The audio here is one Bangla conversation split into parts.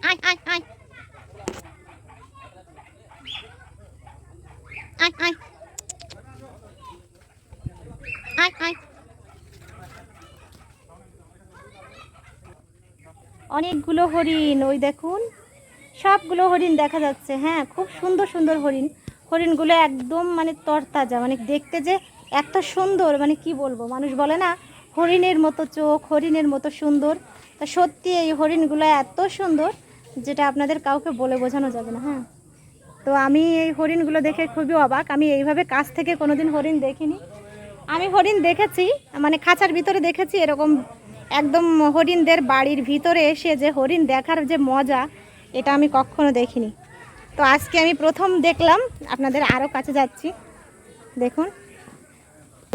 আয় আয় আয় আয় আয় আয় আয়। অনেকগুলো হরিণ, ওই দেখুন সবগুলো হরিণ দেখা যাচ্ছে। হ্যাঁ, খুব সুন্দর সুন্দর হরিণ। হরিণগুলো একদম মানে তরতাজা, মানে দেখতে যে এত সুন্দর, মানে কি বলবো। মানুষ বলে না হরিণের মতো চোখ, হরিণের মতো সুন্দর। তা সত্যি এই হরিণগুলো এত সুন্দর যেটা আপনাদের কাউকে বলে বোঝানো যাবে না। হ্যাঁ, তো আমি এই হরিণগুলো দেখে খুবই অবাক। আমি এইভাবে কাছ থেকে কোনোদিন হরিণ দেখিনি। আমি হরিণ দেখেছি মানে খাঁচার ভিতরে দেখেছি, এরকম একদম হরিণদের বাড়ির ভিতরে এসে যে হরিণ দেখার যে মজা, এটা আমি কখনো দেখিনি। তো আজকে আমি প্রথম দেখলাম। আপনাদের আরও কাছে যাচ্ছি, দেখুন।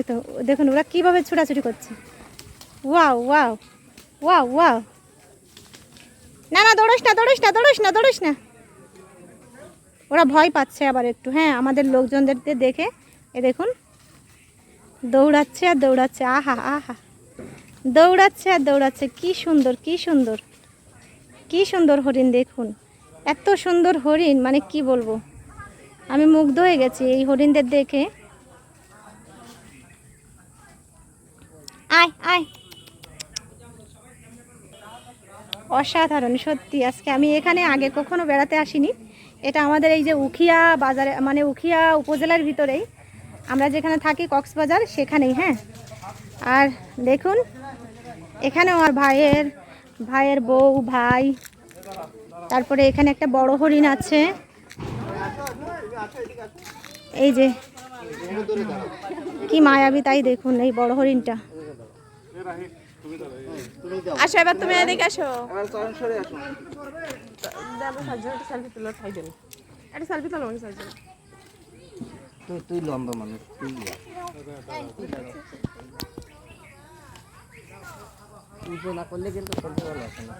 তো দেখুন ওরা কীভাবে ছুটাছুটি করছে। Wow wow wow wow. না না, দৌড়োস না দৌড়োস না দৌড়োস না দৌড়োস না। ওরা ভয় পাচ্ছে আবার একটু। হ্যাঁ, আমাদের লোকজনদের দেখে এ দেখুন দৌড়াচ্ছে আর দৌড়াচ্ছে। আহা আহা, দৌড়াচ্ছে আর দৌড়াচ্ছে। কি সুন্দর কি সুন্দর কি সুন্দর হরিণ দেখুন। এত সুন্দর হরিণ মানে কি বলবো, আমি মুগ্ধ হয়ে গেছি এই হরিণদের দেখে। আয় আয়, অসাধারণ সত্যি। আজকে আমি এখানে আগে কখনো বেড়াতে আসিনি। এটা আমাদের এই যে উখিয়া বাজারে, মানে উখিয়া উপজেলার ভিতরেই, আমরা যেখানে থাকি কক্সবাজার সেখানেই। হ্যাঁ, আর দেখুন এখানে আমার ভাইয়ের বউ, ভাই, তারপরে এখানে একটা বড় হরিণ আছে। এই যে কি মায়াবী তাই দেখুন এই বড় হরিণটা। আসো এবার তুমি এদিকে আসো। তুই লম্বা মানুষ, তুই না করলে কিন্তু চলতে ভালো আছে না।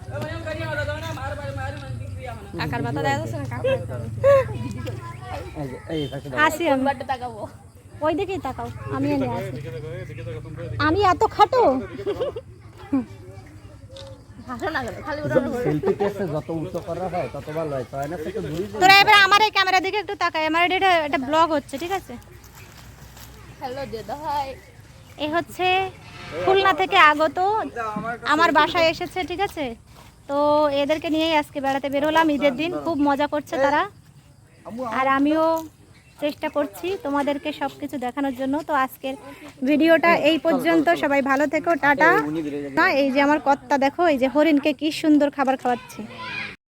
কাকার মাথা দেখা যাচ্ছে না, কাকা আসি আমি, ওই দিকেই তাকাও। আমি এনে আসি, আমি এত খাটো। সেলফি টেস্টে যত উঁচু করা হয় তত ভালো হয়। না তো ঘুরি তোরা এবার আমার এই ক্যামেরা দিকে একটু তাকাই। আমার এটা ব্লগ হচ্ছে, ঠিক আছে? হ্যালো দিদা ভাই। এই হচ্ছে খুলনা থেকে আগত, আমার বাসায় এসেছে, ঠিক আছে? তো এদেরকে নিয়েই আজকে বেড়াতে বেরোলাম ঈদের দিন। খুব মজা করছে তারা, আর আমিও চেষ্টা করছি তোমাদেরকে সব কিছু দেখানোর জন্য। তো আজকের ভিডিওটা এই পর্যন্ত। সবাই ভালো থেকো, টাটা। না, এই যে আমার কর্তা দেখো, এই যে হরিণকে কি সুন্দর খাবার খাওয়াচ্ছে।